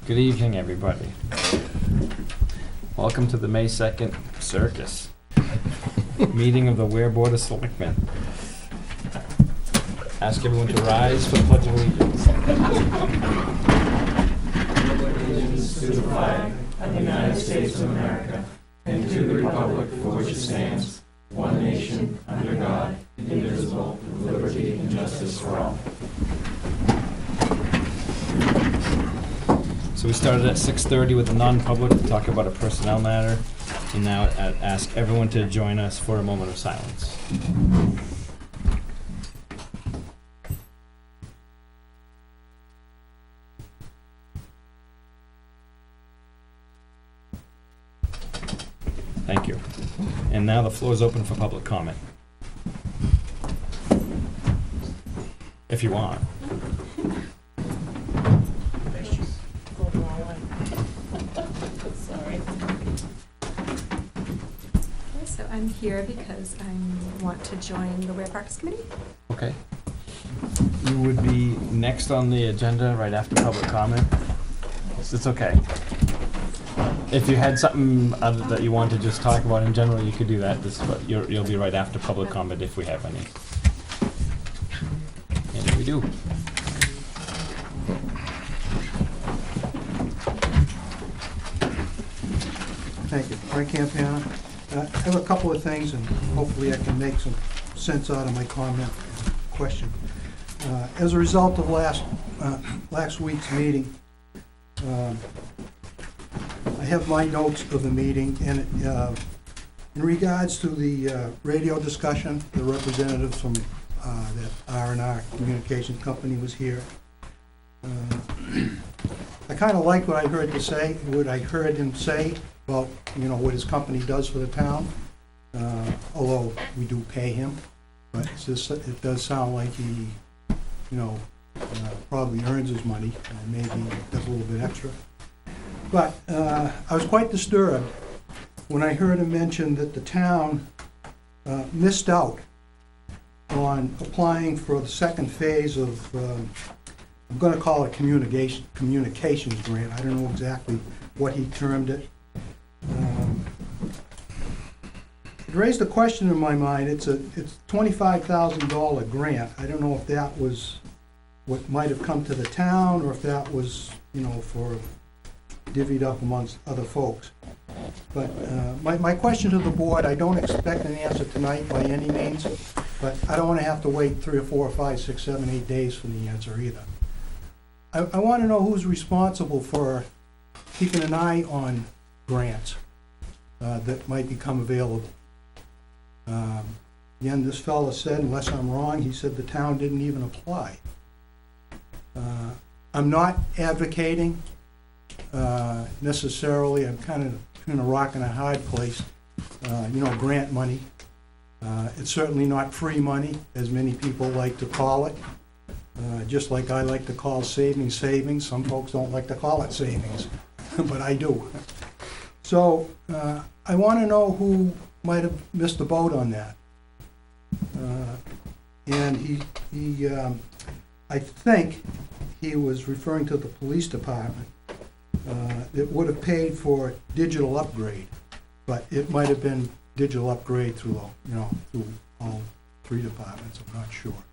Good evening, everybody. Welcome to the May 2nd Circus. Meeting of the Weare Board of Selectmen. Ask everyone to rise for the Pledge of Allegiance. Allegiance to the flag of the United States of America and to the republic for which it stands, one nation, under God, indivisible, with liberty and justice for all. So we started at 6:30 with a non-public to talk about a personnel matter, and now I ask everyone to join us for a moment of silence. Thank you. And now the floor is open for public comment. If you want. Sorry. Okay, so I'm here because I want to join the Weare Parks Committee. Okay. You would be next on the agenda right after public comment. It's okay. If you had something other that you want to just talk about in general, you could do that. But you'll be right after public comment if we have any. And we do. Thank you. Frank Campana. I have a couple of things, and hopefully I can make some sense out of my comment question. As a result of last week's meeting, I have my notes of the meeting, and in regards to the radio discussion, the representative from that R&R Communications Company was here. I kind of like what I heard him say about, what his company does for the town, although we do pay him, but it does sound like he, probably earns his money, and maybe does a little bit extra. But I was quite disturbed when I heard him mention that the town missed out on applying for the second phase of, I'm going to call it communications grant. I don't know exactly what he termed it. It raised a question in my mind. It's $25,000 grant. I don't know if that was what might have come to the town, or if that was, for divvied up amongst other folks. But my question to the board, I don't expect an answer tonight by any means, but I don't want to have to wait 3 or 4 or 5, 6, 7, 8 days for the answer either. I want to know who's responsible for keeping an eye on grants that might become available. Again, this fellow said, unless I'm wrong, he said the town didn't even apply. I'm not advocating necessarily. I'm kind of in a rock and a hard place. Grant money. It's certainly not free money, as many people like to call it. Just like I like to call savings. Some folks don't like to call it savings, but I do. So I want to know who might have missed the boat on that. And he I think he was referring to the police department. It would have paid for digital upgrade, but it might have been digital upgrade through all 3 departments. I'm not sure.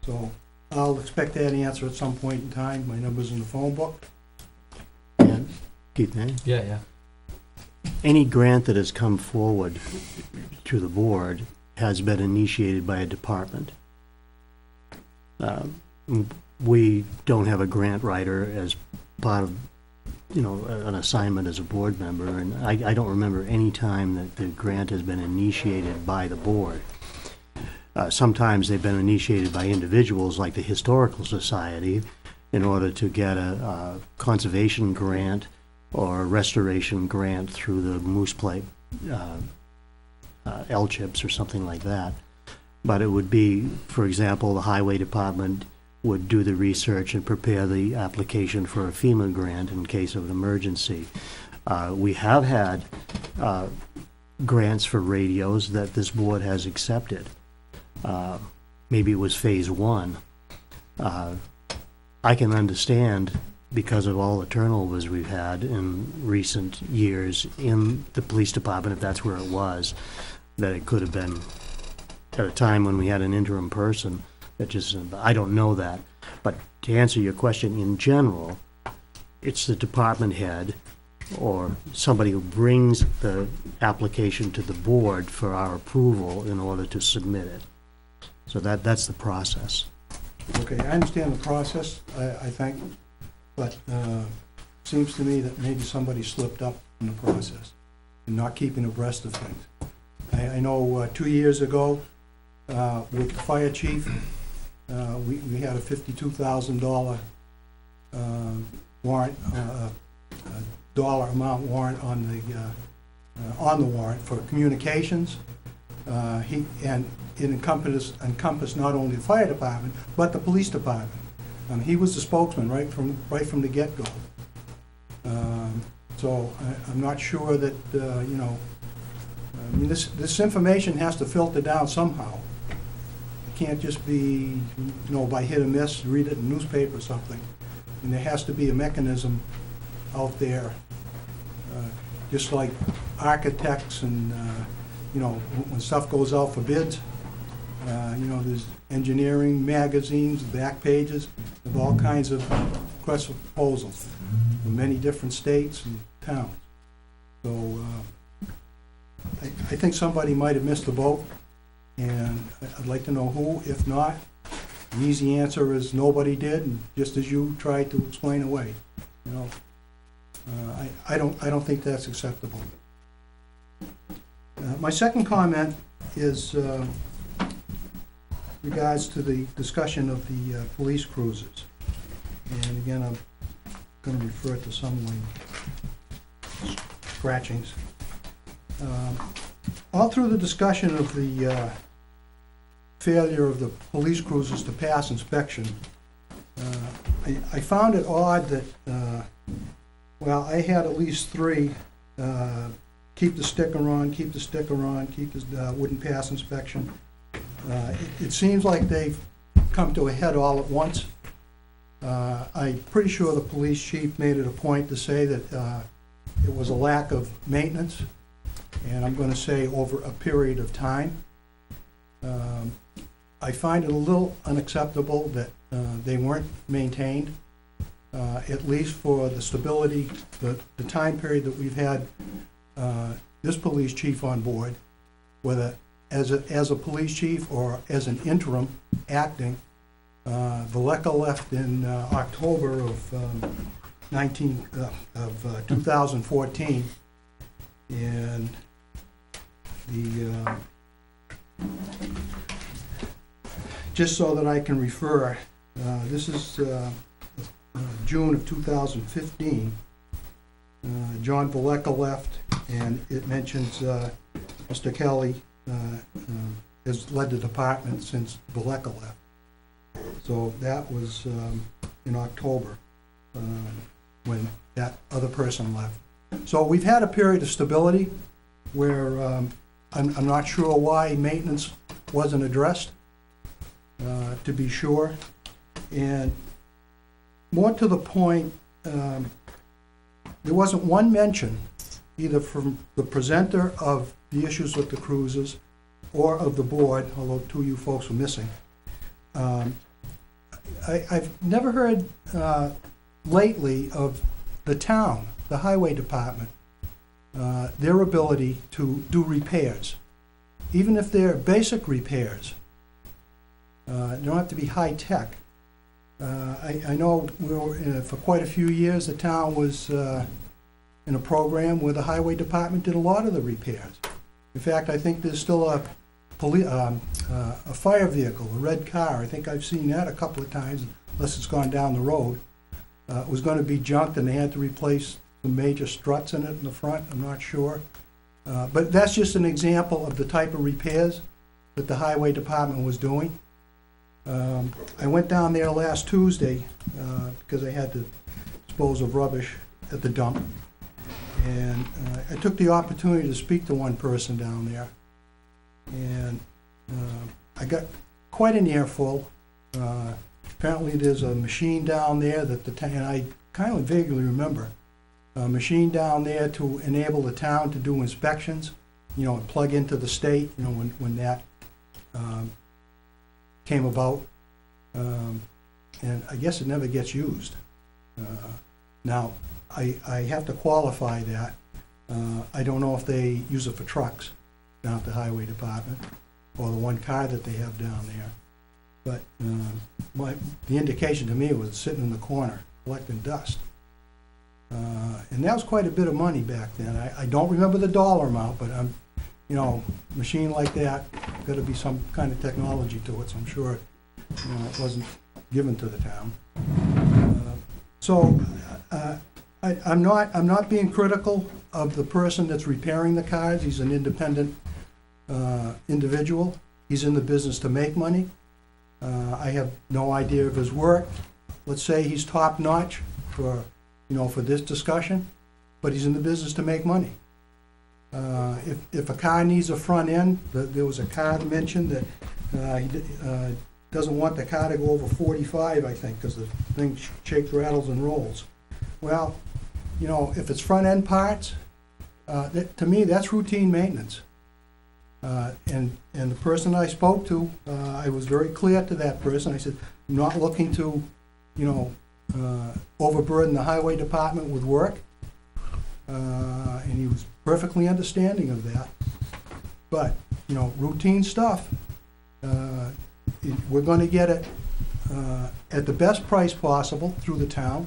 So I'll expect that answer at some point in time. My number's in the phone book. And Keith, man? Yeah. Any grant that has come forward to the board has been initiated by a department. We don't have a grant writer as part of, an assignment as a board member, and I don't remember any time that the grant has been initiated by the board. Sometimes they've been initiated by individuals like the Historical Society in order to get a conservation grant or a restoration grant through the Moose Plate L-chips or something like that. But it would be, for example, the Highway Department would do the research and prepare the application for a FEMA grant in case of an emergency. We have had grants for radios that this board has accepted. Maybe it was phase 1. I can understand because of all the turnovers we've had in recent years in the police department, if that's where it was, that it could have been at a time when we had an interim person that just, I don't know that. But to answer your question, in general, it's the department head or somebody who brings the application to the board for our approval in order to submit it. So that's the process. Okay, I understand the process, I think, but seems to me that maybe somebody slipped up in the process and not keeping abreast of things. I know 2 years ago, with the fire chief, we had a $52,000 warrant, dollar amount warrant on the warrant for communications. It encompassed not only the fire department, but the police department. He was the spokesman right from the get-go. So I'm not sure that, I mean, this information has to filter down somehow. It can't just be, by hit or miss, read it in the newspaper or something. And there has to be a mechanism out there, just like architects and, when stuff goes out for bids, there's engineering magazines, back pages of all kinds of requests for proposals from many different states and towns. So I think somebody might have missed the boat, and I'd like to know who. If not, the easy answer is nobody did, and just as you tried to explain away. I don't think that's acceptable. My second comment is regards to the discussion of the police cruisers. And again, I'm going to refer to some of my scratchings. All through the discussion of the failure of the police cruisers to pass inspection, I found it odd that, I had at least 3 keep the sticker on, keep the sticker on, keep the wouldn't pass inspection. It seems like they've come to a head all at once. I'm pretty sure the police chief made it a point to say that it was a lack of maintenance, and I'm going to say over a period of time. I find it a little unacceptable that they weren't maintained, at least for the stability, the time period that we've had this police chief on board, whether as a police chief or as an interim acting. Valeka left in October of 2014, and the just so that I can refer, this is June of 2015. John Valeka left, and it mentions Mr. Kelly has led the department since Valeka left. So that was in October when that other person left. So we've had a period of stability where I'm not sure why maintenance wasn't addressed, to be sure. And more to the point, there wasn't one mention, either from the presenter of the issues with the cruisers or of the board, although 2 of you folks were missing. I've never heard lately of the town, the highway department, their ability to do repairs, even if they're basic repairs. They don't have to be high tech. I know for quite a few years the town was in a program where the highway department did a lot of the repairs. In fact, I think there's still a fire vehicle, a red car. I think I've seen that a couple of times, unless it's gone down the road. It was going to be junked, and they had to replace some major struts in it in the front. I'm not sure. But that's just an example of the type of repairs that the highway department was doing. I went down there last Tuesday because I had to dispose of rubbish at the dump. And I took the opportunity to speak to one person down there. And I got quite an earful. Apparently there's a machine down there that and I kind of vaguely remember, a machine down there to enable the town to do inspections, you know, and plug into the state, you know, when that came about. And I guess it never gets used. Now, I have to qualify that. I don't know if they use it for trucks down at the highway department, or the one car that they have down there. But the indication to me was sitting in the corner collecting dust. And that was quite a bit of money back then. I don't remember the dollar amount, but you know, machine like that, got to be some kind of technology to it, so I'm sure, you know, it wasn't given to the town. So I'm not being critical of the person that's repairing the cars. He's an independent individual. He's in the business to make money. I have no idea of his work. Let's say he's top notch for, you know, for this discussion, but he's in the business to make money. If a car needs a front end, there was a car mentioned that he doesn't want the car to go over 45, I think, because the thing shakes, rattles, and rolls. Well, you know, if it's front end parts, to me, that's routine maintenance. And the person I spoke to, I was very clear to that person. I said, I'm not looking to, you know, overburden the highway department with work. And he was perfectly understanding of that. But, you know, routine stuff, we're going to get it at the best price possible through the town.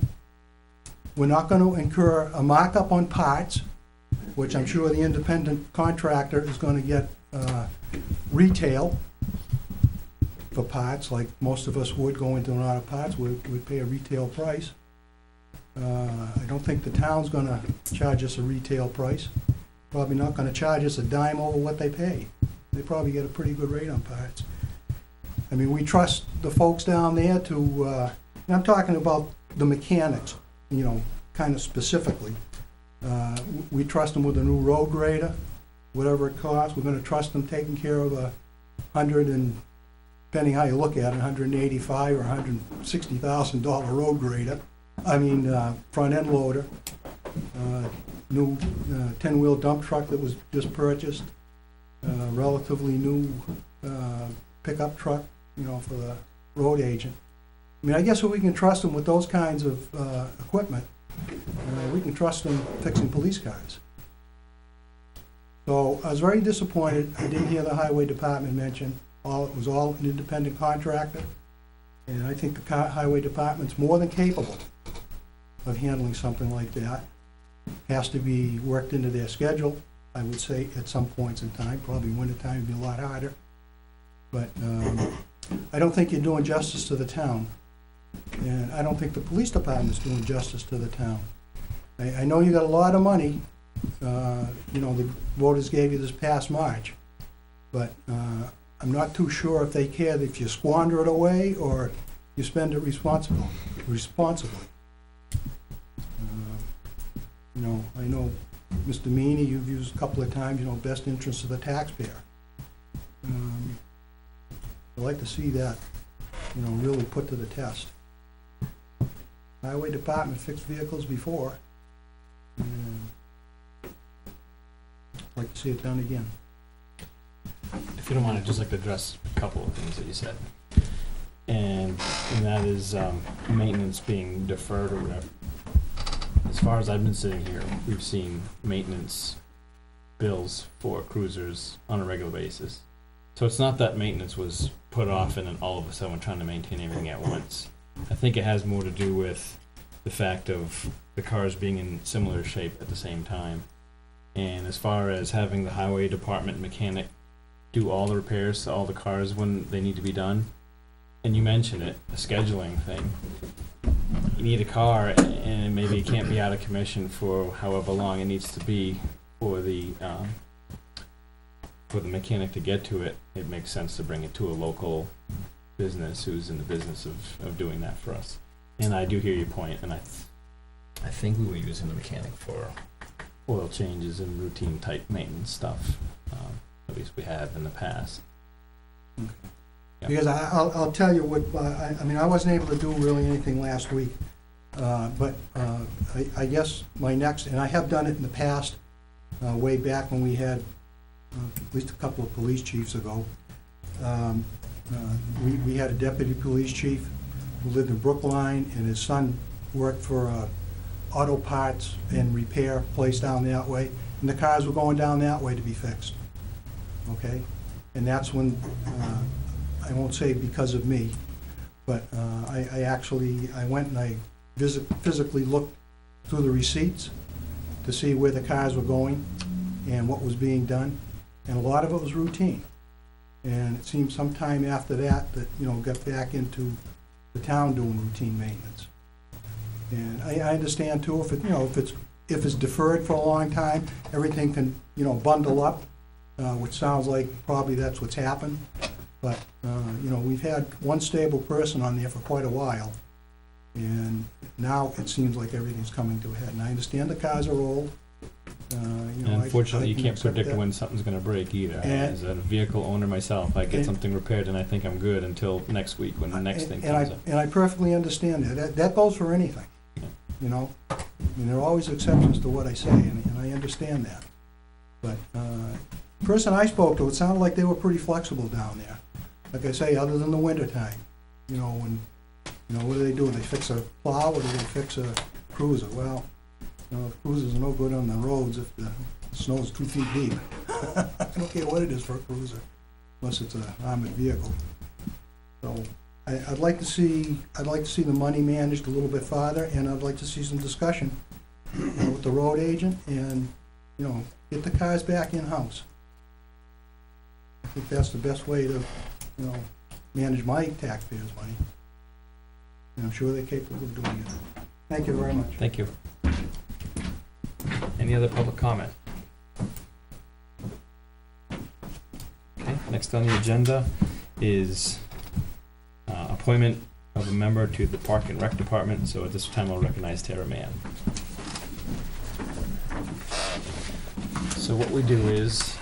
We're not going to incur a markup on parts, which I'm sure the independent contractor is going to get retail for parts, like most of us would go into an auto parts. We'd pay a retail price. I don't think the town's going to charge us a retail price. Probably not going to charge us a dime over what they pay. They probably get a pretty good rate on parts. I mean, we trust the folks down there to, and I'm talking about the mechanics, you know, kind of specifically. We trust them with a new road grader, whatever it costs. We're going to trust them taking care of depending how you look at it, $185,000 or $160,000 road grader. I mean, front end loader, new 10-wheel dump truck that was just purchased, relatively new pickup truck, you know, for the road agent. I mean, I guess if we can trust them with those kinds of equipment, we can trust them fixing police cars. So I was very disappointed. I didn't hear the highway department mention. It was all an independent contractor. And I think the highway department's more than capable of handling something like that. Has to be worked into their schedule, I would say, at some points in time. Probably winter time would be a lot harder. But I don't think you're doing justice to the town. And I don't think the police department's doing justice to the town. I know you got a lot of money, you know, the voters gave you this past March, but I'm not too sure if they care if you squander it away or you spend it responsibly. You know, I know, Mr. Meany, you've used a couple of times, you know, best interest of the taxpayer. I'd like to see that, you know, really put to the test. Highway department fixed vehicles before. And I'd like to see it done again. If you don't mind, I'd just like to address a couple of things that you said. And that is maintenance being deferred or whatever. As far as I've been sitting here, we've seen maintenance bills for cruisers on a regular basis. So it's not that maintenance was put off and then all of a sudden we're trying to maintain everything at once. I think it has more to do with the fact of the cars being in similar shape at the same time. And as far as having the highway department mechanic do all the repairs to all the cars when they need to be done, and you mentioned it, a scheduling thing. You need a car and maybe it can't be out of commission for however long it needs to be for the mechanic to get to it. It makes sense to bring it to a local business who's in the business of doing that for us. And I do hear your point, and I think we were using the mechanic for oil changes and routine type maintenance stuff. At least we have in the past. Okay. Yeah. Because I'll tell you what, I mean, I wasn't able to do really anything last week. But I guess my next, and I have done it in the past, way back when we had at least a couple of police chiefs ago. We had a deputy police chief who lived in Brookline, and his son worked for a auto parts and repair place down that way, and the cars were going down that way to be fixed. Okay? And that's when, I won't say because of me, but I went and I physically looked through the receipts to see where the cars were going and what was being done, and a lot of it was routine. And it seemed sometime after that, got back into the town doing routine maintenance. And I understand too, if it's deferred for a long time, everything can, bundle up, which sounds like probably that's what's happened. But, we've had one stable person on there for quite a while, and now it seems like everything's coming to a head. And I understand the cars are old. And unfortunately, you can't predict that. When something's gonna break either. And- As a vehicle owner myself, I get and- something repaired and I think I'm good until next week when the next thing comes up. And I perfectly understand that. That goes for anything, Yeah. I mean, there are always exceptions to what I say, and I understand that. But the person I spoke to, it sounded like they were pretty flexible down there. Like I say, other than the wintertime, when, what do? They fix a plow, or do they fix a cruiser? Well, cruisers are no good on the roads if the snow's 2 feet deep. I don't care what it is for a cruiser, unless it's an armored vehicle. So I'd like to see the money managed a little bit farther, and I'd like to see some discussion with the road agent and, get the cars back in-house. I think that's the best way to, manage my taxpayers' money. And I'm sure they're capable of doing it. Thank you very much. Thank you. Any other public comment? Okay, next on the agenda is appointment of a member to the Park and Rec Department, so at this time I'll recognize Tara Mann. So what we do is,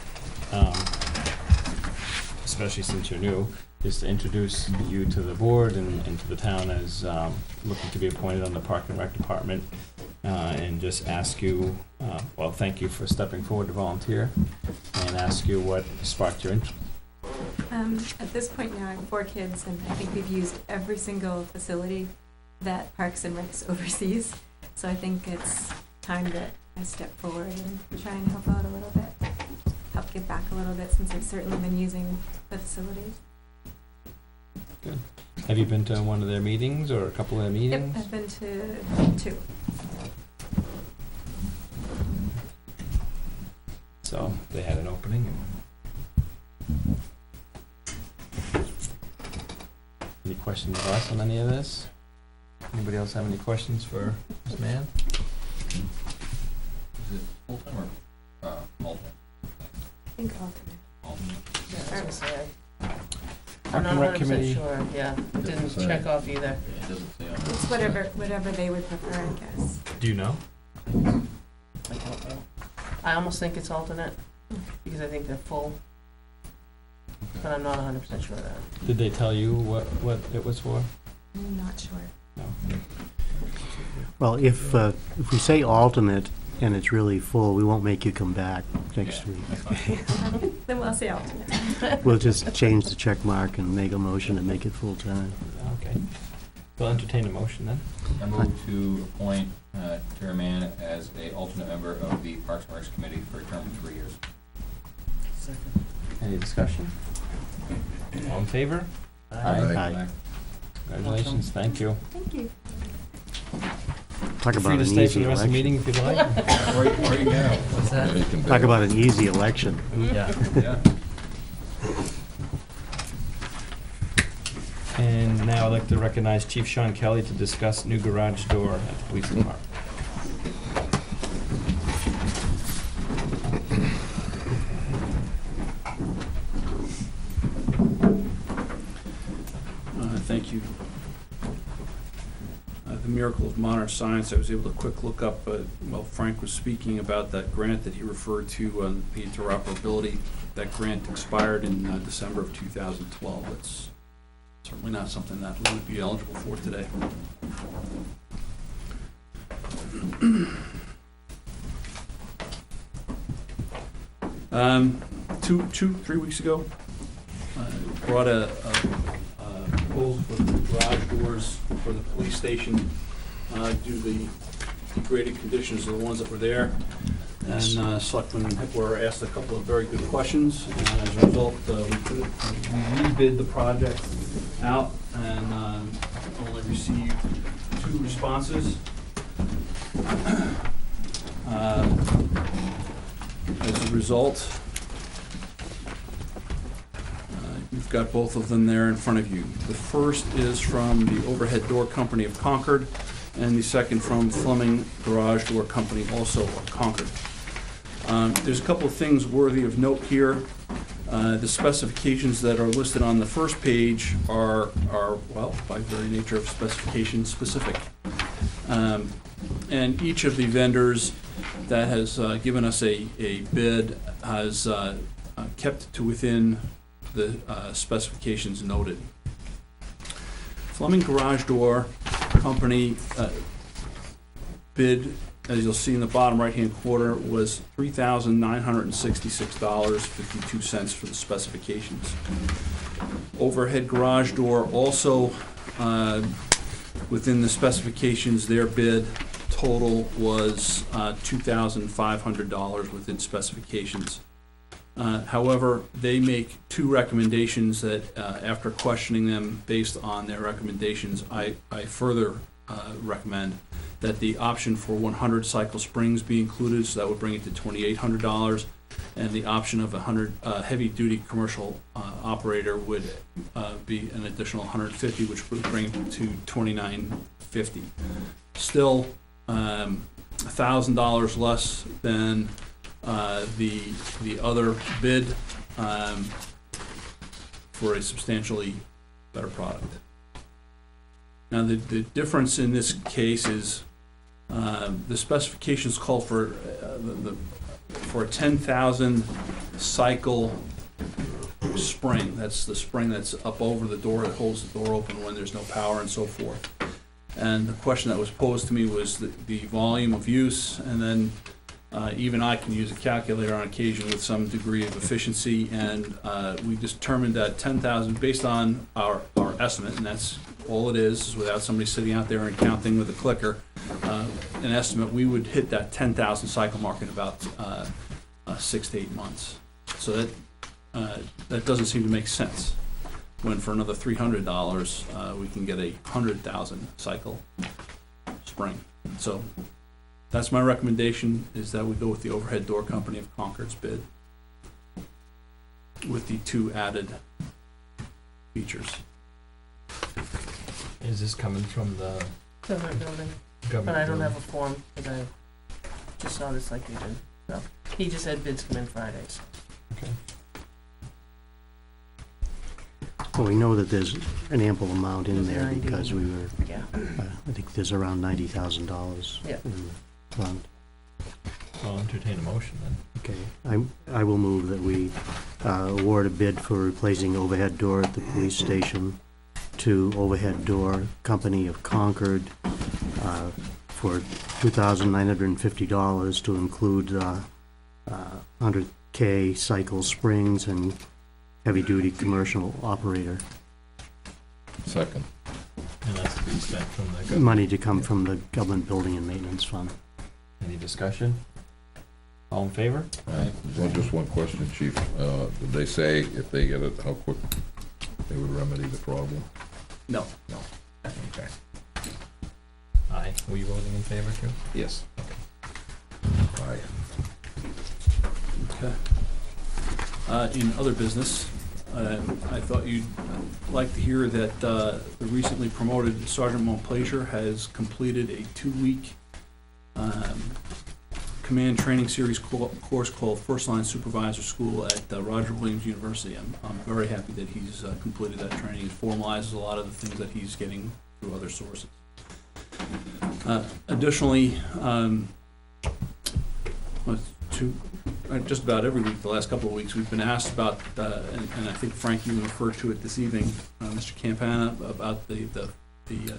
especially since you're new, is to introduce you to the board and to the town as looking to be appointed on the Park and Rec Department, and just ask you, thank you for stepping forward to volunteer, and ask you what sparked your interest. At this point now, I have 4 kids, and I think we've used every single facility that Parks and Recs oversees. So I think it's time that I step forward and try and help out a little bit, help give back a little bit, since I've certainly been using the facilities. Good. Have you been to one of their meetings or a couple of their meetings? Yep, I've been to 2. So they had an opening. Any questions of us on any of this? Anybody else have any questions for Ms. Mann? Is it full-time or alternate? I think alternate. Alternate. Yeah, I was gonna say, Park I'm not and Rec 100% Committee. sure, yeah, It didn't doesn't say. check off either. Yeah, it doesn't say on it. It's whatever they would prefer, I guess. Do you know? I don't know. I almost think it's alternate, because I think they're full, but I'm not 100% sure of that. Did they tell you what it was for? I'm not sure. No. Well, if we say alternate and it's really full, we won't make you come back next Yeah, week. that's fine. Then we'll say alternate. We'll just change the check mark and make a motion and make it full-time. Okay. We'll entertain a motion then. I move to appoint Tara Mann as a alternate member of the Parks and Recs Committee for a term of 3 years. Second. Any discussion? All in favor? Aye. Congratulations, thank you. Thank you. Talk Free about to an stay for easy the rest of the election. meeting if you'd like. Where you go? What's that? Talk about an easy election. Yeah. Yeah. And now I'd like to recognize Chief Sean Kelly to discuss new garage door at the police department. Thank you. The miracle of modern science, I was able to quick look up, while Frank was speaking about that grant that he referred to on the interoperability. That grant expired in December of 2012. That's certainly not something that we would be eligible for today. Three weeks ago, brought a proposal for the garage doors for the police station due to the degraded conditions of the ones that were there. And Selectmen were asked a couple of very good questions, and as a result, we rebid the project out and only received 2 responses. As a result, you've got both of them there in front of you. The first is from the Overhead Door Company of Concord, and the second from Fleming Garage Door Company, also of Concord. There's a couple of things worthy of note here. The specifications that are listed on the first page are well, by very nature of specification, specific. And each of the vendors that has given us a bid has kept to within the specifications noted. Fleming Garage Door Company bid, as you'll see in the bottom right-hand corner, was $3,966.52 for the specifications. Overhead Garage Door also, within the specifications, their bid total was $2,500 within specifications. However, they make 2 recommendations that, after questioning them based on their recommendations, I further recommend that the option for 100 cycle springs be included, so that would bring it to $2,800, and the option of 100 heavy-duty commercial operator would be an additional 150, which would bring it to $2,950. Still, $1,000 less than the other bid for a substantially better product. Now, the difference in this case is the specifications call for a 10,000 cycle spring. That's the spring that's up over the door that holds the door open when there's no power and so forth. And the question that was posed to me was the volume of use, and then even I can use a calculator on occasion with some degree of efficiency, and we determined that 10,000, based on our estimate, and that's all it is without somebody sitting out there and counting with a clicker, an estimate, we would hit that 10,000 cycle mark in about 6 to 8 months. So that doesn't seem to make sense, when for another $300 we can get a 100,000 cycle spring. So that's my recommendation, is that we go with the Overhead Door Company of Concord's bid with the 2 added features. Is this coming from the Government building, government? but I don't building? have a form, because I just saw this like you did. So, he just had bids come in Fridays. Okay. Well, we know that there's an ample amount in there 90. because we were, Yeah. I think there's around $90,000 Yeah. in the fund. I'll entertain a motion then. Okay, I will move that we award a bid for replacing overhead door at the police station to Overhead Door Company of Concord for $2,950 to include 100K cycle springs and heavy-duty commercial operator. Second. And that's to be spent from the government. Money to come from the Government Building and Maintenance Fund. Any discussion? All in favor? Well, just one question, Chief. Did they say if they get it, how quick they would remedy the problem? No. No. Okay. Aye. Were you voting in favor too? Yes. Aye. Okay. In other business, I thought you'd like to hear that the recently promoted Sergeant Montplaisir has completed a 2-week command training series course called First Line Supervisor School at Roger Williams University. I'm very happy that he's completed that training. It formalizes a lot of the things that he's getting through other sources. Additionally, just about every week, the last couple of weeks, we've been asked about, and I think Frank even referred to it this evening, Mr. Campana, about the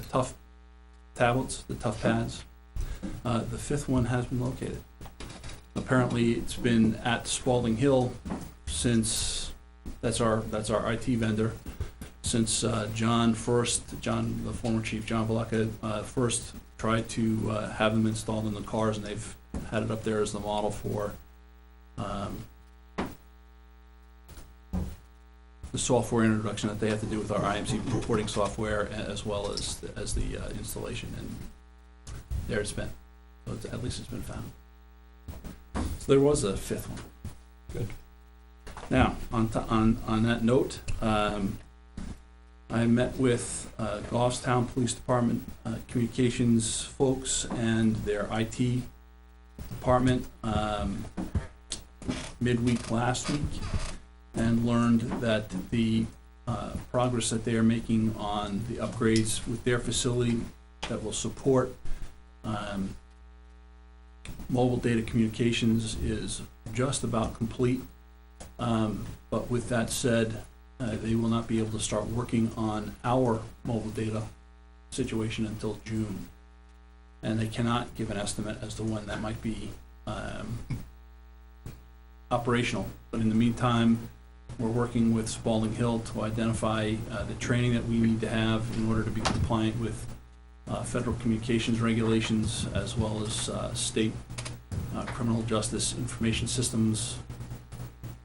tough tablets, the tough pads. The fifth one has been located. Apparently, it's been at Spalding Hill since, that's our IT vendor, since John, the former chief, John Valeka, first tried to have them installed in the cars, and they've had it up there as the model for the software introduction that they have to do with our IMC reporting software, as well as the installation, and there it's been. So at least it's been found. So there was a fifth one. Good. Now, on that note, I met with Goffstown Police Department communications folks and their IT department midweek last week, and learned that the progress that they are making on the upgrades with their facility that will support mobile data communications is just about complete. But with that said, they will not be able to start working on our mobile data situation until June. And they cannot give an estimate as to when that might be operational. But in the meantime, we're working with Spalding Hill to identify the training that we need to have in order to be compliant with federal communications regulations, as well as state criminal justice information systems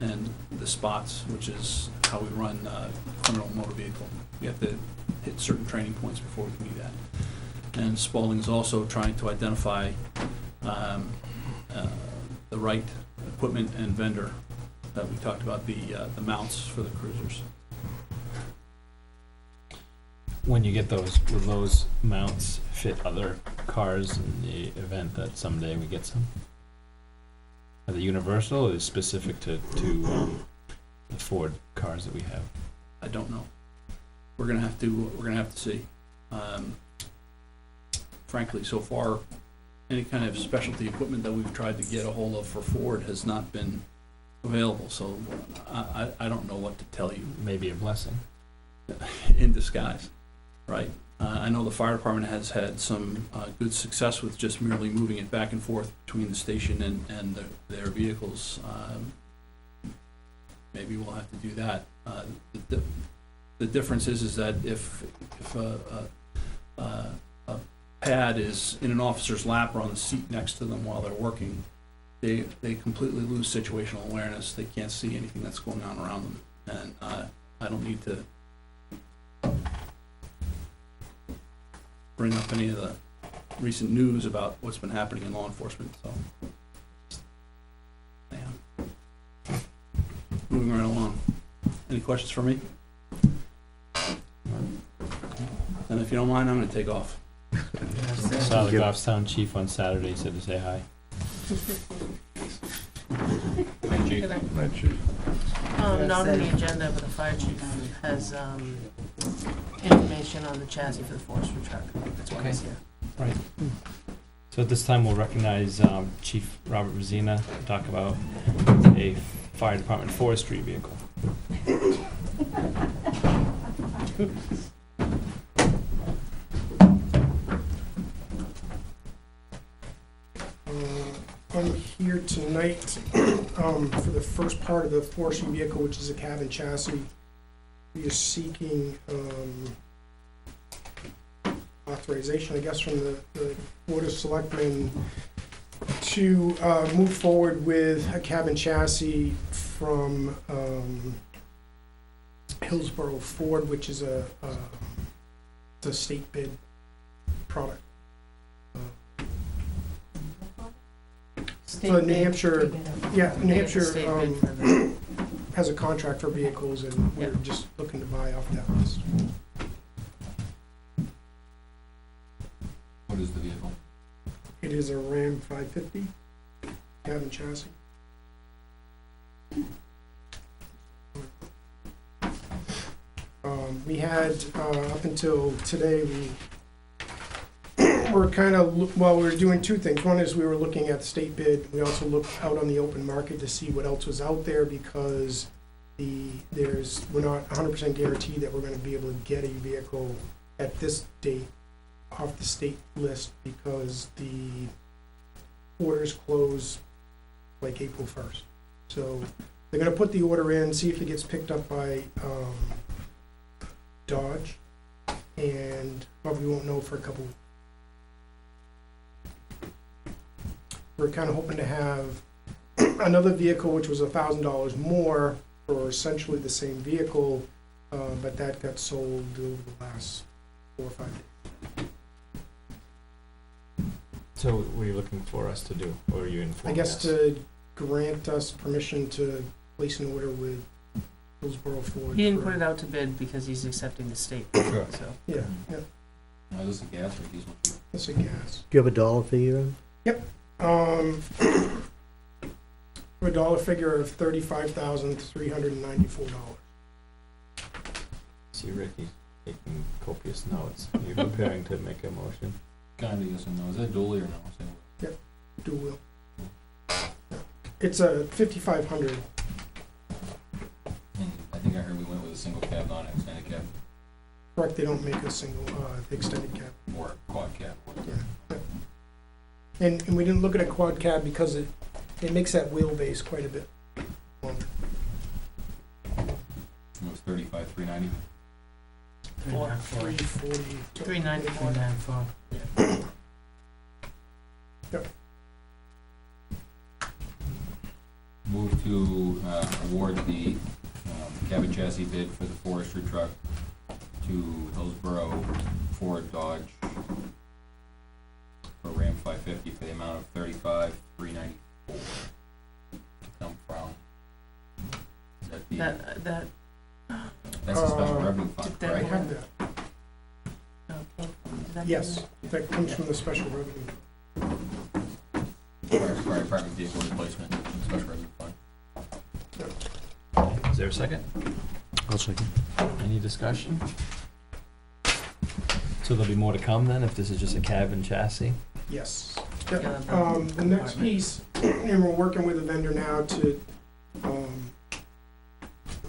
and the spots, which is how we run criminal motor vehicle. We have to hit certain training points before we can do that. And Spalding is also trying to identify the right equipment and vendor that we talked about, the mounts for the cruisers. When you get those, will those mounts fit other cars in the event that someday we get some? Are they universal, or is specific to the Ford cars that we have? I don't know. We're gonna have to see. Frankly, so far, any kind of specialty equipment that we've tried to get a hold of for Ford has not been available. So I don't know what to tell you. Maybe a blessing. In disguise, right? I know the fire department has had some good success with just merely moving it back and forth between the station and their vehicles. Maybe we'll have to do that. The difference is that if a pad is in an officer's lap or on the seat next to them while they're working, they completely lose situational awareness. They can't see anything that's going on around them, and I don't need to bring up any of the recent news about what's been happening in law enforcement. So, yeah. Moving right along. Any questions for me? And if you don't mind, I'm going to take off. Saw the Goffstown chief on Saturday, said to say hi. Thank you. Night, Chief. Not on the agenda, but the fire chief has information on the chassis for the forestry truck. That's why he's here. Right. So at this time, we'll recognize Chief Robert Rosina to talk about a fire department forestry vehicle. I'm here tonight for the first part of the forestry vehicle, which is a cabin chassis. We are seeking authorization, I guess, from the Board of Selectmen to move forward with a cabin chassis from Hillsborough Ford, which is it's a state bid product. So New Hampshire, New Hampshire has a contract for vehicles, and we're just looking to buy off that list. What is the vehicle? It is a Ram 550 cabin chassis. We had, up until today, we were kind of, we were doing two things. One is we were looking at the state bid. We also looked out on the open market to see what else was out there, because we're not 100% guaranteed that we're going to be able to get a vehicle at this date off the state list because the orders close like April 1st. So they're gonna put the order in, see if it gets picked up by Dodge, and probably won't know for a couple. We're kind of hoping to have another vehicle, which was $1,000 more for essentially the same vehicle, but that got sold over the last 4 or 5 days. So what are you looking for us to do, or are you I informing guess us? to grant us permission to place an order with Hillsborough Ford. He didn't for- put it out to bid because he's accepting the state, Sure. so. Yeah, yeah, Now, is this a gas or diesel? that's a gas. Do you have a dollar figure in? For a dollar figure of $35,394. See Ricky taking copious notes. You're preparing to make a motion. Kinda yes and no. Is that dually or no? Single? Dual wheel. It's a 5,500. And I think I heard we went with a single cab, not an extended cab, Correct, they don't make a single, extended cab. or a quad cab. Yeah. And we didn't look at a quad cab because it makes that wheelbase quite a bit longer. It was 35,390. 340. 394. Move to award the cabin chassis bid for the forestry truck to Hillsborough Ford Dodge for Ram 550 for the amount of $35,394. To come from. Is that the, That, that's the special revenue did fund, that I right? have that. okay. Did that Yes, that comes from the special revenue. Fire department vehicle replacement, special revenue fund. Is there a second? I'll second. Any discussion? So there'll be more to come then, if this is just a cab and chassis? Yes. Yeah, The next piece, and we're working with a vendor now to,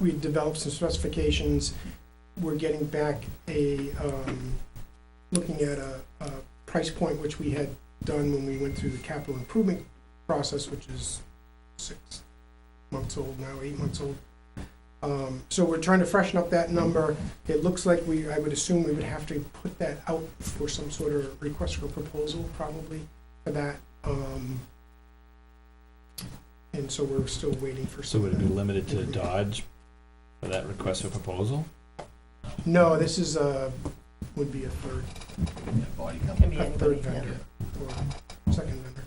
we developed some specifications. We're getting back looking at a price point which we had done when we went through the capital improvement process, which is 6 months old now, 8 months old. So we're trying to freshen up that number. It looks like I would assume we would have to put that out for some sort of request for proposal probably for that. And so we're still waiting for So some would of it be that. limited to Dodge for that request for proposal? No, this is would be a third Yeah, body Can company. be a anybody, third yeah. vendor or second vendor.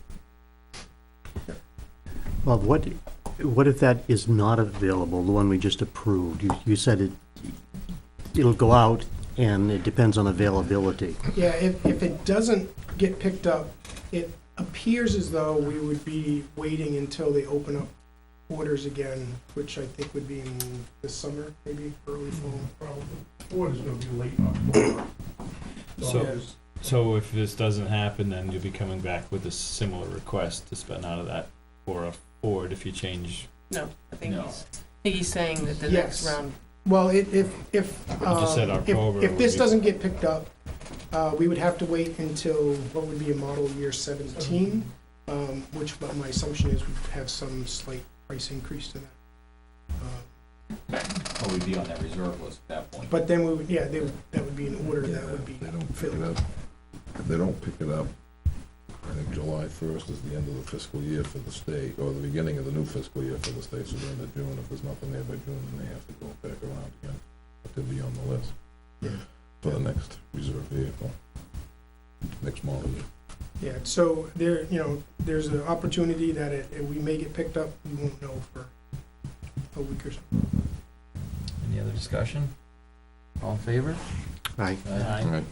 Well, what if that is not available, the one we just approved? You said it'll go out and it depends on availability. Yeah, if it doesn't get picked up, it appears as though we would be waiting until they open up orders again, which I think would be in the summer, maybe early fall, probably. Order's gonna be late October. So if this doesn't happen, then you'll be coming back with a similar request to spend out of that for a Ford if you change. No, I think No. he's saying that the Yes. next round, Well, if just said October if would this be- doesn't get picked up, we would have to wait until what would be a model year 17, which my assumption is we'd have some slight price increase to that. Or we'd be on that reserve list at that point. But then we would, that would be an order that would be If they don't pick filled. it up, if they don't pick it up, I think July 1st is the end of the fiscal year for the state, or the beginning of the new fiscal year for the state, so then in June, if there's nothing there by June, then they have to go back around again. But they'll be on the list for the next reserve vehicle, next model year. Yeah, so there's an opportunity that we may get picked up, we won't know for a week or so. Any other discussion? All in favor? Aye. Aye. All right.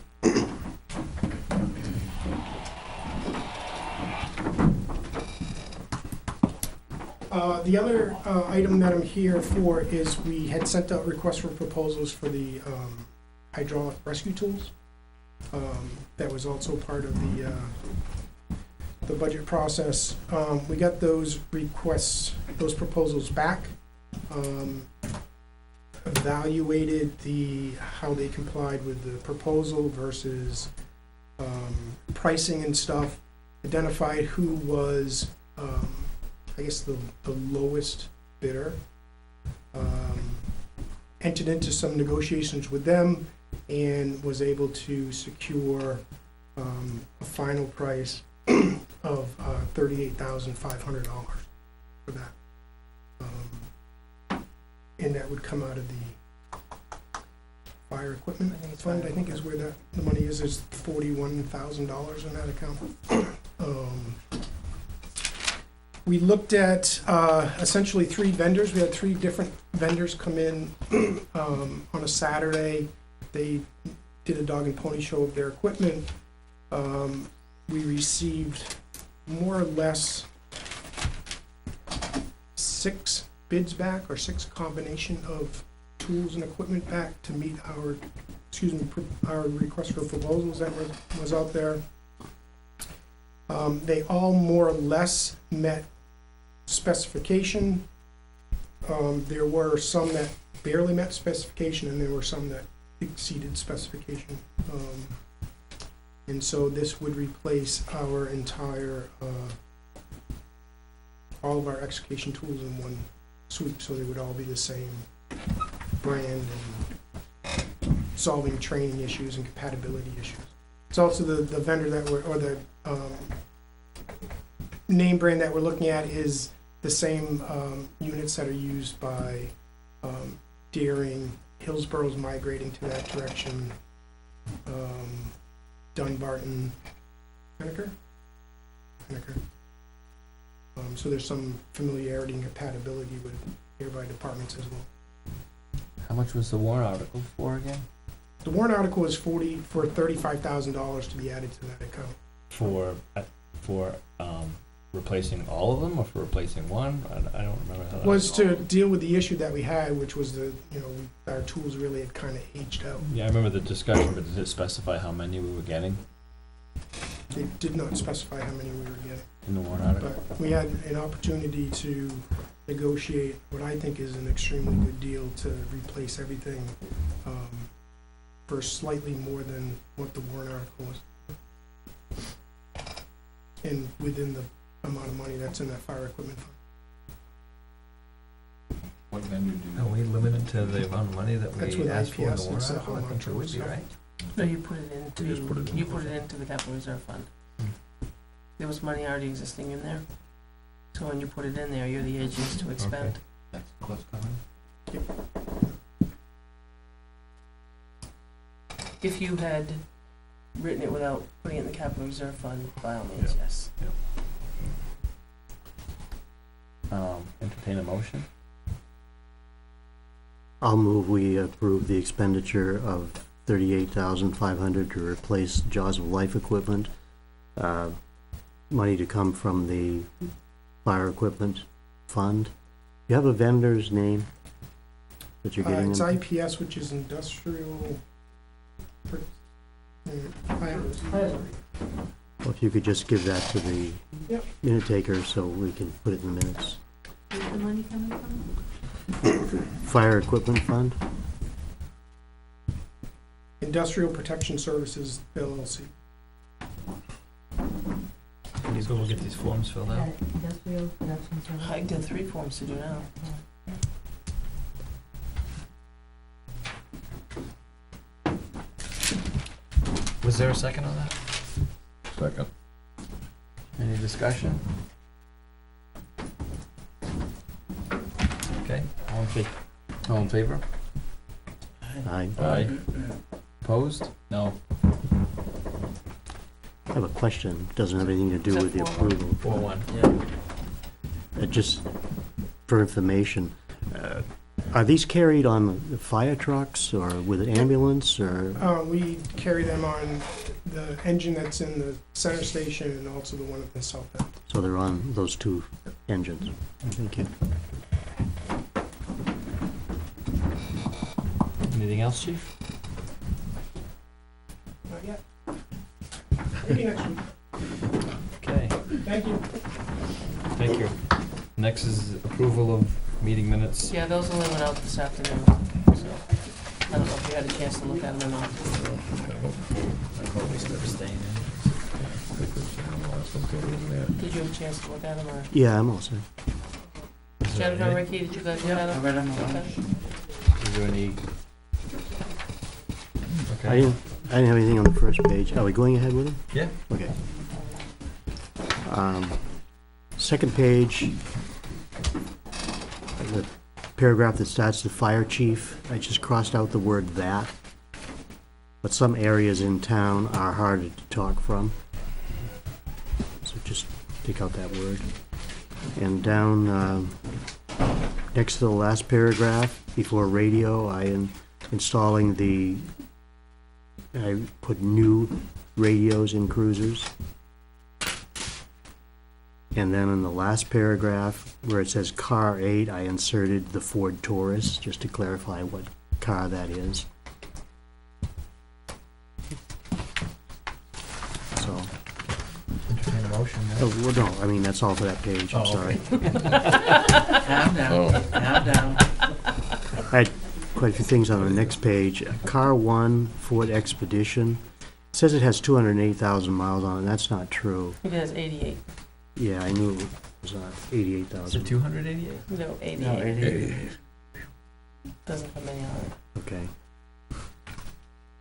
The other item that I'm here for is we had sent out requests for proposals for the hydraulic rescue tools. That was also part of the budget process. We got those requests, those proposals back. Evaluated how they complied with the proposal versus pricing and stuff, identified who was, I guess, the lowest bidder. Entered into some negotiations with them and was able to secure a final price of $38,500 for that. And that would come out of the fire equipment I think it's fund, fire I think is where the money is. There's $41,000 in that account. We looked at essentially 3 vendors. We had 3 different vendors come in on a Saturday. They did a dog and pony show of their equipment. We received more or less 6 bids back, or 6 combination of tools and equipment back to meet our, our request for proposals that was out there. They all more or less met specification. There were some that barely met specification, and there were some that exceeded specification. And so this would replace our entire, all of our excavation tools in one sweep, so they would all be the same brand and solving training issues and compatibility issues. It's also the vendor that we're, or the name brand that we're looking at is the same units that are used by Deering. Hillsboro's migrating to that direction. Dunbarton, Henniker. So there's some familiarity and compatibility with nearby departments as well. How much was the warrant article for again? The warrant article is for $35,000 to be added to that account. For replacing all of them, or for replacing one? I don't remember how that Was to deal with the issue that we had, which was our tools really had kind of aged out. Yeah, I remember the discussion, but did it specify how many we were getting They did not specify how many we were getting, in the warrant article? but we had an opportunity to negotiate what I think is an extremely good deal to replace everything for slightly more than what the warrant article was. And within the amount of money that's in that fire equipment fund. What vendor do you? Are we limited to the amount of money that That's we with asked for in the IPS, warrant it's article? how I think much it it would was. be, right? No, you put it into, You just put it in you the put it fund. into the capital reserve fund. There was money already existing in there. So when you put it in there, you're the agents to expend. That's what's coming. If you had written it without putting it in the capital reserve fund, by all means, yes. Entertain a motion? I'll move we approve the expenditure of $38,500 to replace Jaws of Life equipment. Money to come from the fire equipment fund. You have a vendor's name that you're getting It's them? IPS, which is industrial. Well, if you could just give that to the Yep. minute taker so we can put it in the minutes. Where's the money coming from? Fire equipment fund? Industrial Protection Services LLC. So we'll get these forms filled out. Industrial production service. I got 3 forms to do now. Was there a second on that? Second. Any discussion? Okay. All in favor? I Aye. Opposed? No. have a question. Doesn't have anything to do Is that with the 4-1? approval. 4-1. Yeah. Just for information, are these carried on the fire trucks or with ambulance or? We carry them on the engine that's in the center station and also the one at the south end. So they're on those 2 engines? Thank you. Anything else, chief? Not yet. Maybe next week. Okay, Thank you. thank you. Next is approval of meeting minutes. Yeah, those only went out this afternoon, so I don't know if you had a chance to look at them or not. I probably start staying in. something in there. Did you have a chance to look at them, or Yeah, I'm all set. Is there Jennifer, any- Ricky, did you guys look at them? read them. Is there any? I Okay. didn't have anything on the first page. Are we going ahead with them? Yeah. Okay. Second page, the paragraph that starts the fire chief, I just crossed out the word "that." But some areas in town are harder to talk from. So just take out that word. And down, next to the last paragraph, before radio, I put new radios in cruisers. And then in the last paragraph, where it says car 8, I inserted the Ford Taurus, just to clarify what car that is. So, Entertain a motion, yeah? oh, well, no, I mean, that's all for that page, I'm Oh, sorry. Calm down, Oh, calm down. I had quite a few things on the next page. Car 1, Ford Expedition, says it has 208,000 miles on it, that's not true. I think it has 88. Yeah, I knew it was not Is it 88,000. 288? No, 88. No, 88. Doesn't have many on it. Okay.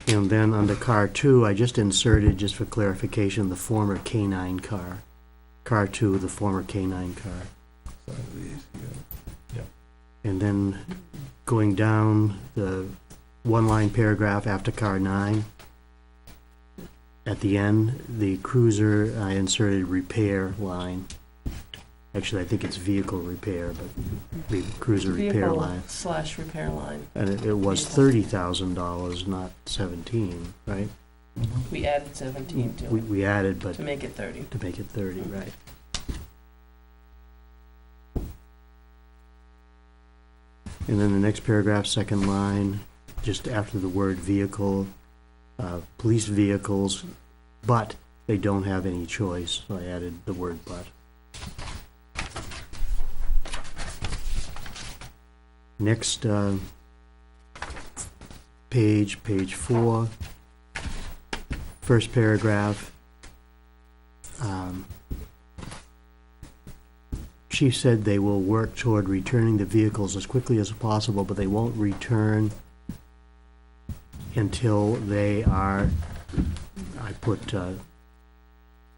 And then under car 2, I just inserted, just for clarification, the former K9 car. Car 2, the former K9 car. some of these, yeah. And then going down the one-line paragraph after car 9, at the end, the cruiser, I inserted repair line. Actually, I think it's vehicle repair, but the cruiser repair line. Vehicle/repair line. And it was $30,000, not 17, right? We added 17 to it, We added, but to make it 30. to make it 30, right? And then the next paragraph, second line, just after the word vehicle, police vehicles, but they don't have any choice, so I added the word but. Next, page 4, first paragraph. Chief said they will work toward returning the vehicles as quickly as possible, but they won't return until they are, I put,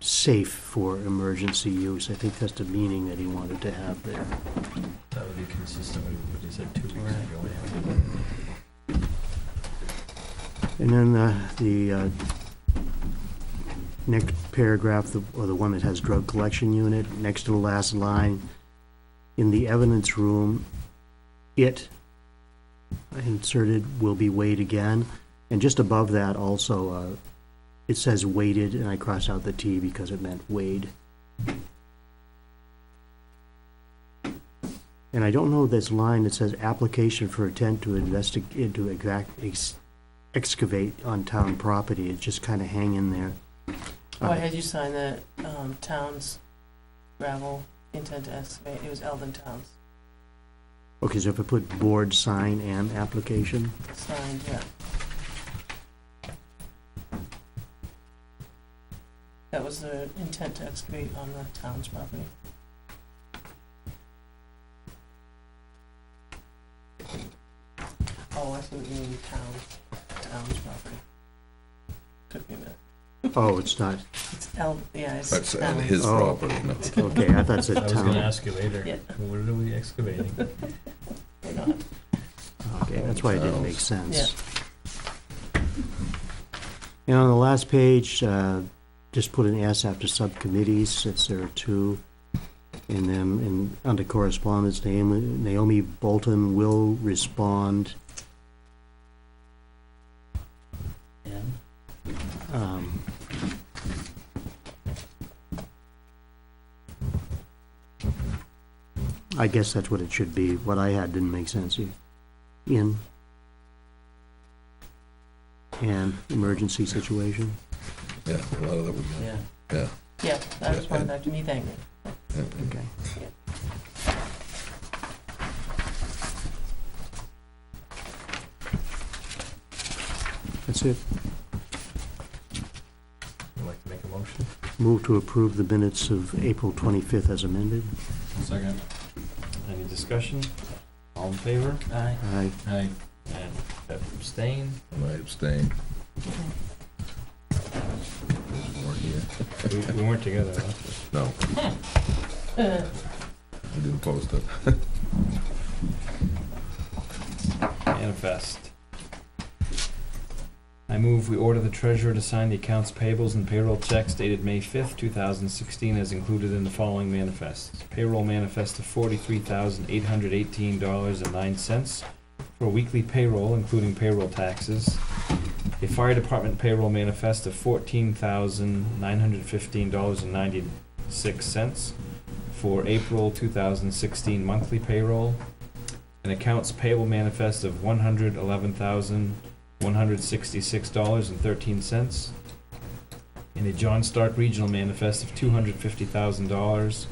safe for emergency use. I think that's the meaning that he wanted to have there. That would be consistent with what you said 2 weeks ago. And then the next paragraph, or the one that has drug collection unit, next to the last line, in the evidence room, I inserted will be weighed again. And just above that also, it says weighted, and I crossed out the T because it meant weighed. And I don't know this line that says application for intent to excavate on town property. It just kind of hang in there. Oh, I had you sign the town's gravel intent to excavate. It was Eldon Towns. Okay, so if I put board, sign, and application, Signed, yeah. That was the intent to excavate on the town's property. Oh, I think you mean town's property. Took me a minute. oh, it's not, It's it's That's on town's. his Oh. property, no. okay, I thought it said I was gonna town. ask you later, Yeah. what are we excavating? We're not. Okay, that's why it didn't make sense. Yeah. And on the last page, just put an S after subcommittees, since there are 2. And then under correspondence, Naomi Bolton will respond. I guess that's what it should be. What I had didn't make sense. In an emergency situation. Yeah, a lot of that was, Yeah. yeah. Yeah, that responded back to me, thank you. Yeah. Okay. That's it. Would you like to make a motion? Move to approve the minutes of April 25th as amended. Second. Any discussion? All in favor? Aye. Aye. Aye. And abstain? And I abstain. Weren't here. We weren't together, huh? No, we didn't post it. Manifest. I move we order the treasurer to sign the accounts payables and payroll checks dated May 5th, 2016 as included in the following manifests. Payroll manifest of $43,818.09 for weekly payroll including payroll taxes. A fire department payroll manifest of $14,915.96 for April 2016 monthly payroll. An accounts payable manifest of $111,166.13, and a John Stark Regional manifest of $250,000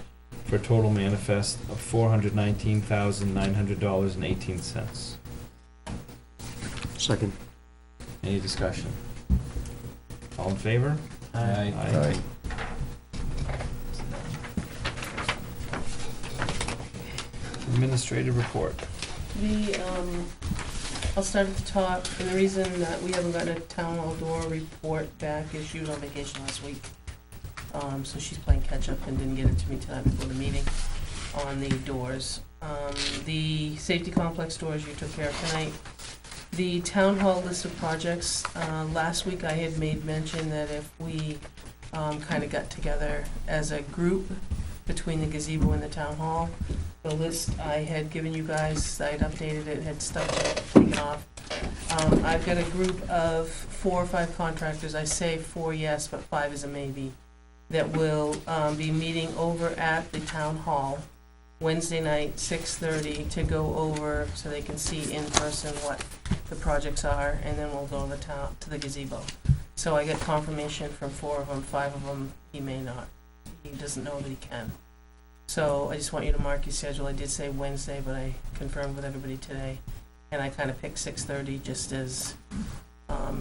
for a total manifest of $419,900.18. Second. Any discussion? All in favor? Aye. Aye. Administrative report. I'll start at the top, and the reason that we haven't gotten a town hall door report back is she was on vacation last week. So she's playing catch up and didn't get it to me tonight before the meeting on the doors. The safety complex doors you took care of tonight. The town hall list of projects, last week I had made mention that if we kind of got together as a group between the gazebo and the town hall, the list I had given you guys, I had updated it, had stuff taken off. I've got a group of 4 or 5 contractors, I say 4 yes, but 5 is a maybe, that will be meeting over at the town hall Wednesday night, 6:30, to go over so they can see in person what the projects are, and then we'll go to the gazebo. So I get confirmation from 4 of them, 5 of them he may not. He doesn't know that he can. So I just want you to mark your schedule. I did say Wednesday, but I confirmed with everybody today. And I kind of picked 6:30 just as,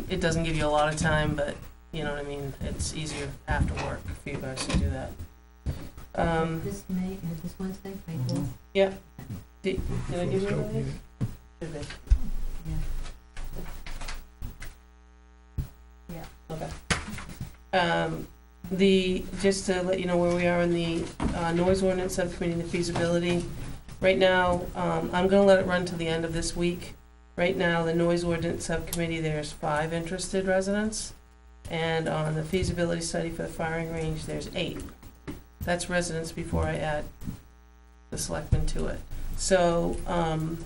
it doesn't give you a lot of time, but you know what I mean? It's easier after work for you guys to do that. This Wednesday, May 4th? Yeah. Did I give you one of these? Did they? Yeah. Okay. Just to let you know where we are in the noise ordinance subcommittee and the feasibility. Right now, I'm gonna let it run till the end of this week. Right now, the noise ordinance subcommittee, there's 5 interested residents. And on the feasibility study for the firing range, there's 8. That's residents before I add the selectmen to it. So, I'm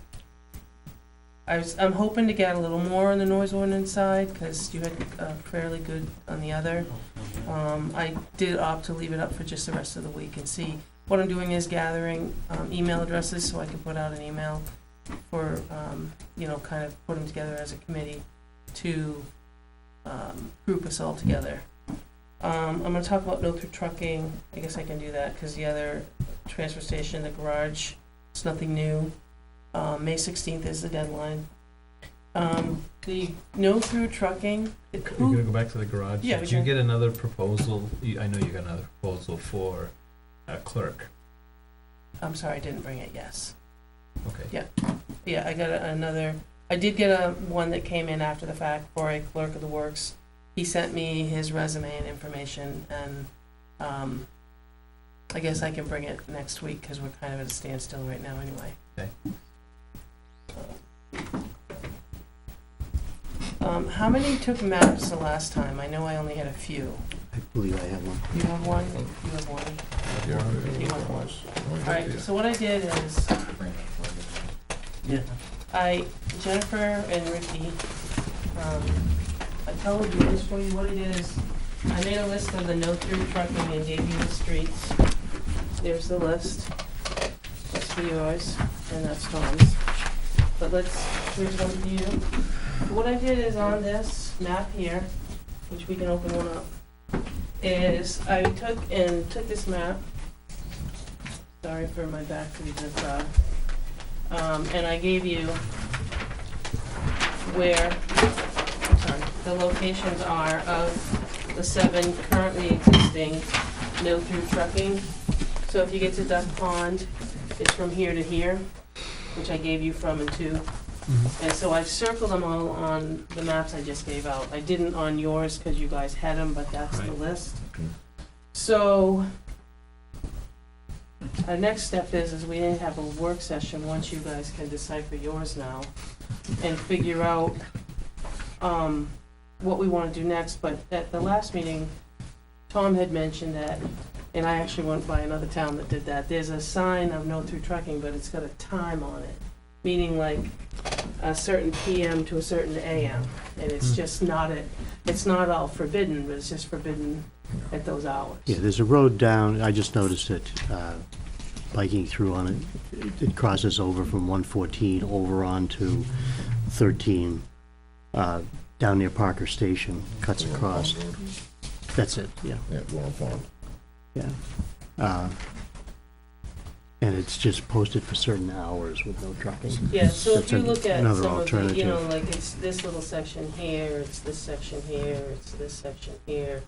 hoping to get a little more on the noise ordinance side, because you had fairly good on the other. I did opt to leave it up for just the rest of the week and see. What I'm doing is gathering email addresses so I can put out an email for, kind of put them together as a committee to group us all together. I'm gonna talk about no-through trucking. I guess I can do that, because the other transfer station, the garage, it's nothing new. May 16th is the deadline. The no-through trucking. We're gonna go back to the garage. Yeah, Did you get another proposal? I know you got another proposal for a clerk. I'm sorry, I didn't bring it, yes. Okay. Yeah, I got another, I did get one that came in after the fact for a clerk of the works. He sent me his resume and information, and I guess I can bring it next week, because we're kind of at a standstill right now anyway. Okay. How many took maps the last time? I know I only had a few. I believe I have one. You have one? You have one? You have one. All right, so what I did is, Jennifer and Ricky, I told you this for you. What I did is, I made a list of the no-through trucking and gave you the streets. There's the list. That's for yours, and that's Tom's. But here's one for you. What I did is on this map here, which we can open one up, is I took this map. Sorry for my back to be this and I gave you where the locations are of the 7 currently existing existing no-through trucking. So if you get to Duck Pond, it's from here to here, which I gave you from and to. And so I've circled them all on the maps I just gave out. I didn't on yours because you guys had them, but that's the Right. list. So our next step is we have a work session once you guys can decipher yours now and figure out what we want to do next. But at the last meeting, Tom had mentioned that, and I actually went by another town that did that. There's a sign of no through trucking, but it's got a time on it, meaning like a certain PM to a certain AM, and it's just not it's not all forbidden, but it's just forbidden at those hours. Yeah, there's a road down, I just noticed it, biking through on it. It crosses over from 114 over onto 13, down near Parker Station, cuts across. That's it, yeah, Yeah, Laurel Pond. yeah. And it's just posted for certain hours with no trucking. Yeah, so if That's you look at another some of the, you know, alternative. like it's this little section here, it's this section here, it's this section here,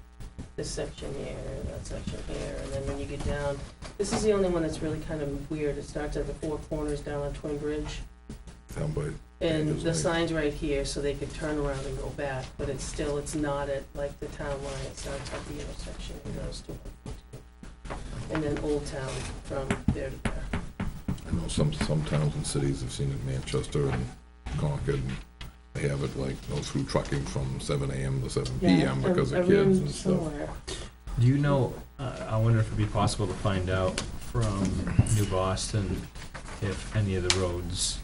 this section here, that section here, and then when you get down, this is the only one that's really kind of weird. It starts at the four corners down on Twin Bridge. Down by, And Danger's the Lake. sign's right here, so they could turn around and go back, but it's still, it's not at like the town line, it starts at the intersection, it goes to 114. And then Old Town from there to there. I know some towns and cities have seen it, Manchester and Concord, and they have it like, go through trucking from 7 AM to 7 PM because I of read kids and stuff. somewhere. Do you know, I wonder if it'd be possible to find out from New Boston if any of the roads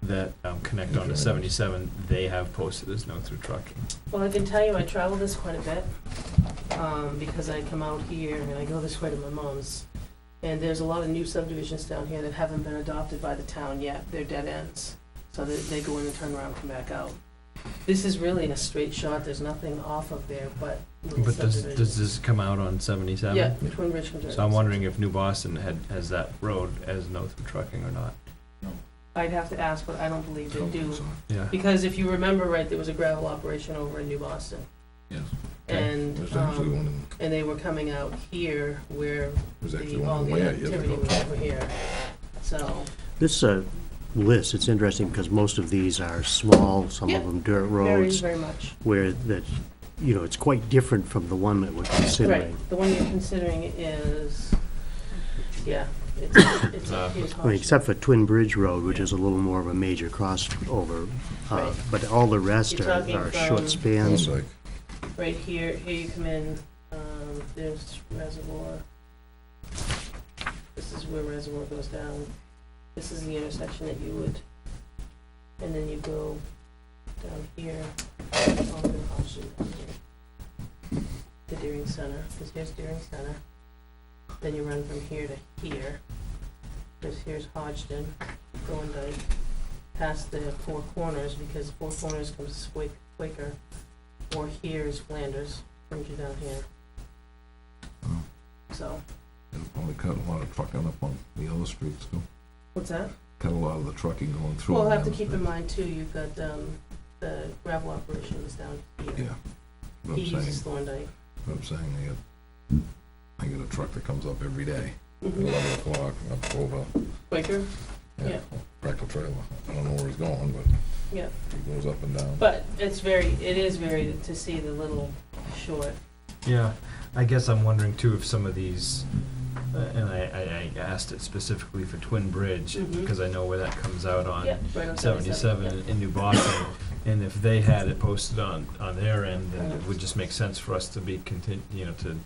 that connect onto 77, they have posted as no through trucking? Well, I can tell you, I travel this quite a bit, because I come out here and I go this way to my mom's. And there's a lot of new subdivisions down here that haven't been adopted by the town yet. They're dead ends. So they go in and turn around and come back out. This is really a straight shot. There's nothing off of there but little But does subdivisions. this come out on 77? Yeah, Twin Bridge comes So I'm wondering if New Boston has that road as no through trucking or not. I'd have to ask, but I don't believe they Don't think do. so. Yeah. Because if you remember right, there was a gravel operation over in New Boston. Yes. And, There's actually one in, and they were coming out here where there's actually all one in the Weare years activity ago. was over here. So, This list, it's interesting because most of these are small, some Yeah. of them dirt very, roads, very much. where that, you know, it's quite different from the one that we're considering. Right, the one you're considering is, yeah, it's here's I mean, Hodgson. except for Twin Bridge Road, which is a little more of a major crossover, Right. but all the rest You're are talking short from- spans. Like, Right here you come in, there's Reservoir. This is where Reservoir goes down. This is the intersection that you would, and then you go down here, all the way to Hodgson down here. To Deering Center, because here's Deering Center. Then you run from here to here. Here's Hodgson, Thorndike, past the Four Corners, because Four Corners comes Quaker. Or here's Flanders, brings you down here. Oh. So, it'll probably cut a lot of trucking up on the other streets too. what's that? Cut a lot of the trucking going through. Well, on have to them. keep in mind too, you've got, the gravel operations down here. Yeah. What He I'm saying, uses Thorndike. what I'm saying, I get a truck that comes up every day, at Mhm. 11 o'clock, up over, Quaker, yeah, Yeah. tractor trailer. I don't know where he's going, but yeah. he goes up and down. But it is very, to see the little short, Yeah, I guess I'm wondering too if some of these, and I asked it specifically for Twin Bridge, Mhm. because I know where that comes out on yeah, right on 77 in New Boston, and if they had it posted on their end, then it would just make sense for us to be to.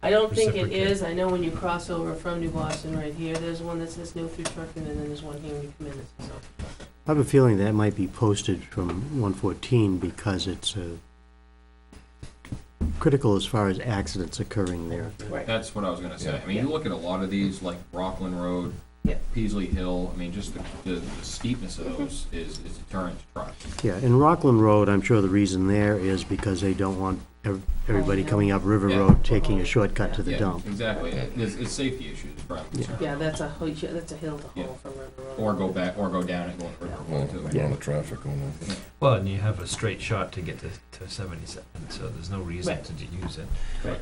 I don't think it Reciprocate. is. I know when you cross over from New Boston right here, there's one that says no through trucking, and then there's one here when you come in that says no through trucking. I have a feeling that might be posted from 114 because it's critical as far as accidents occurring there. Right. That's what I was gonna say. I mean, Yeah. you look at a lot of these, like Rockland Road, Yeah. Peasley Hill, I mean, just the steepness of those is a deterrent to trucks. Yeah, in Rockland Road, I'm sure the reason there is because they don't want everybody coming up River Yeah. Road taking a shortcut to the Yeah, dump. exactly. It's safety issues, probably. Yeah, that's a hill to Yeah. haul from River Road. Or go back, or go down and go in River Well, Road too. on the traffic going on. Well, and you have a straight shot to get to 77, so there's no reason Right. to use it. Right.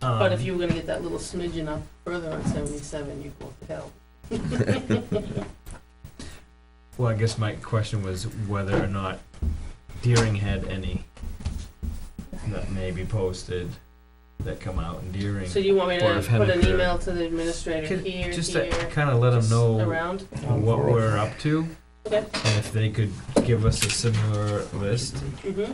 But if you were gonna get that little smidgen up further on 77, you'd go to hell. Well, I guess my question was whether or not Deering had any that may be posted that come out in Deering. So you want me Or to if put an Henniker- email to the administrator here, Just here, to kind of let them just know around? what we're up to, Okay. and if they could give us a similar list, Mm-hmm.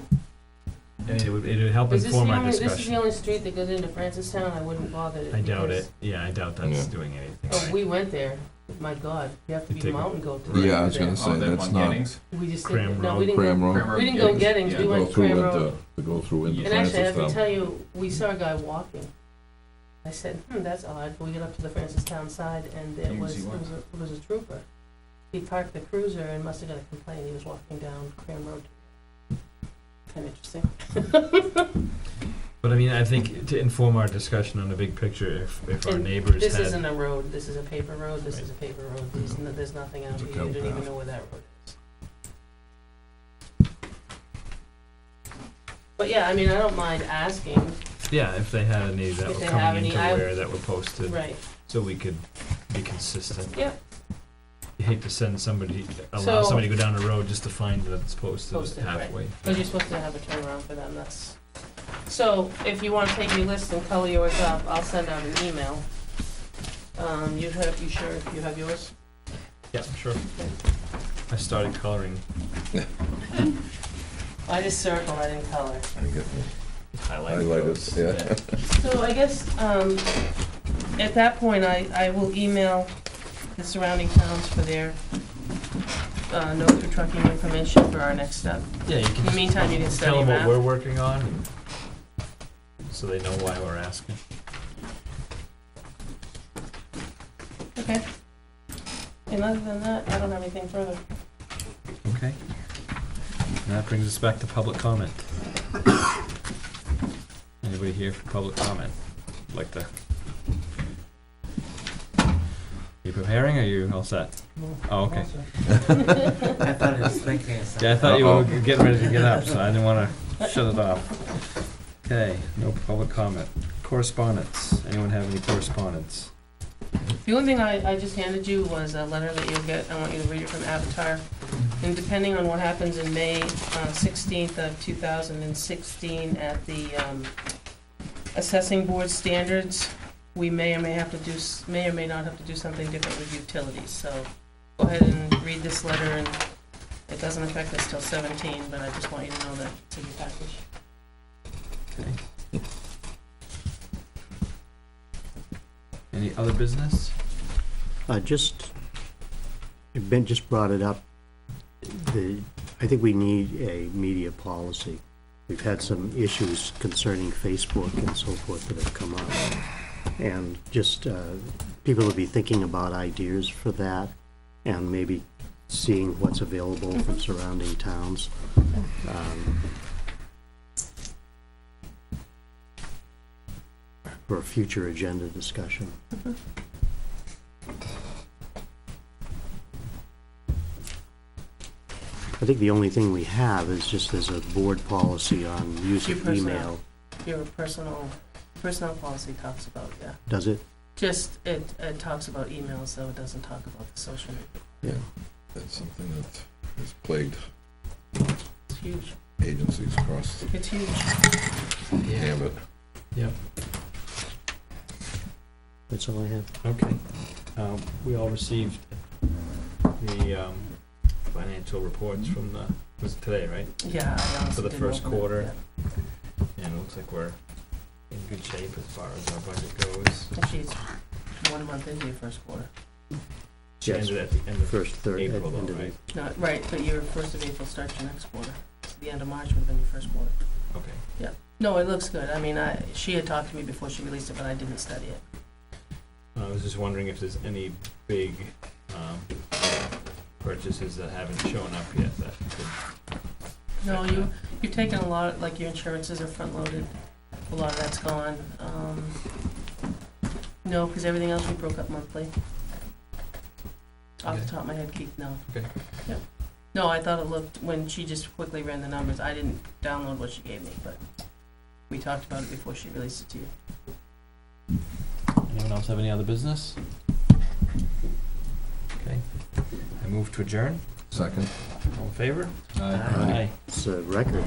and it would help Is this inform the our only, this is the discussion. only street that goes into Francistown? I wouldn't bother to. I doubt because- it. Yeah, I doubt that's Yeah. doing anything. Oh, right. we went there. My God, you have to be Take a- mountain goat to Right. Yeah, I was there. gonna say, Oh, that that's one not, Gettings? We just Cram didn't, no, Road. we didn't Cram go, Road. Cram Road, we didn't go Gettings, yeah. we to go went through Cram into, Road. to go through into And actually, I have to Francistown. tell you, we saw a guy walking. I said, that's odd. We got up to the Francistown side and You it can was, see it what? was a, it was a trooper. He parked the cruiser and must have got a complaint. He was walking down Cram Road. Kinda interesting. But I mean, I think to inform our discussion on the big picture, if our And neighbors This had. isn't a road, this is a paper road, this Right. is a paper road. There's nothing out It's a here. You don't even towpath. know where that road is. But yeah, I mean, I don't mind asking. Yeah, if they had any that If were they have coming any, into I- Weare that were posted, Right. so we could be consistent. Yep. You hate to send somebody, allow So- somebody to go down the road just to find that it's posted Posted, right. halfway. But you're supposed to have a turnaround for them, that's. So, if you wanna take your list and color yours up, I'll send out an email. You sure you have yours? Yeah, sure. I started coloring, I just circled, I didn't color. I get highlighted. yeah. So I guess, at that point, I will email the surrounding towns for their, no through trucking information for our next step. Yeah, you In can the meantime, you can tell study them what map. we're working on, and so they know why we're asking. Okay. And other than that, I don't have anything further. Okay. And that brings us back to public comment. Anybody here for public comment? Like to? You preparing, or are you all set? Oh, okay. I thought he was thinking of something. Yeah, I thought you were getting ready to get up, so I didn't wanna shut it off. Okay, no public comment. Correspondence. Anyone have any correspondence? The only thing I just handed you was a letter that you'll get. I want you to read it from Avatar. And depending on what happens in May 16th of 2016 at the assessing board standards, we may or may not have to do something different with utilities. So go ahead and read this letter, and it doesn't affect us till 17, but I just want you to know that it's in your package. Okay. Any other business? Ben just brought it up. I think we need a media policy. We've had some issues concerning Facebook and so forth that have come up. And just, people will be thinking about ideas for that and maybe seeing what's available from surrounding towns. For a future agenda discussion. I think the only thing we have is just as a board policy on use Your of personnel. email. Your personnel policy talks about, yeah. Does it? Just, it talks about emails, so it doesn't talk about the social media. Yeah, that's something that has plagued It's huge. agencies across It's huge. the gambit. Yep. That's all I have. Okay. We all received the financial reports from the, was it today, right? Yeah, I honestly For the didn't first open it, quarter. yeah. And it looks like we're in good shape as far as our budget goes. Actually, it's 1 month into your first quarter. She ended at the end of First, third, April end though, of right? No, right, but your 1st of April starts your next quarter. The end of March would have been your first quarter. Okay. No, it looks good. I mean, she had talked to me before she released it, but I didn't study it. I was just wondering if there's any big purchases that haven't shown up yet that could. No, you've taken a lot, like your insurances are front-loaded. A lot of that's gone. No, because everything else we broke up monthly. Off the Okay. top of my head, Keith, no. Okay. Yep. No, I thought it looked, when she just quickly ran the numbers, I didn't download what she gave me, but we talked about it before she released it to you. Anyone else have any other business? Okay. I move to adjourn. Second. All in favor? Aye. Aye. It's a record.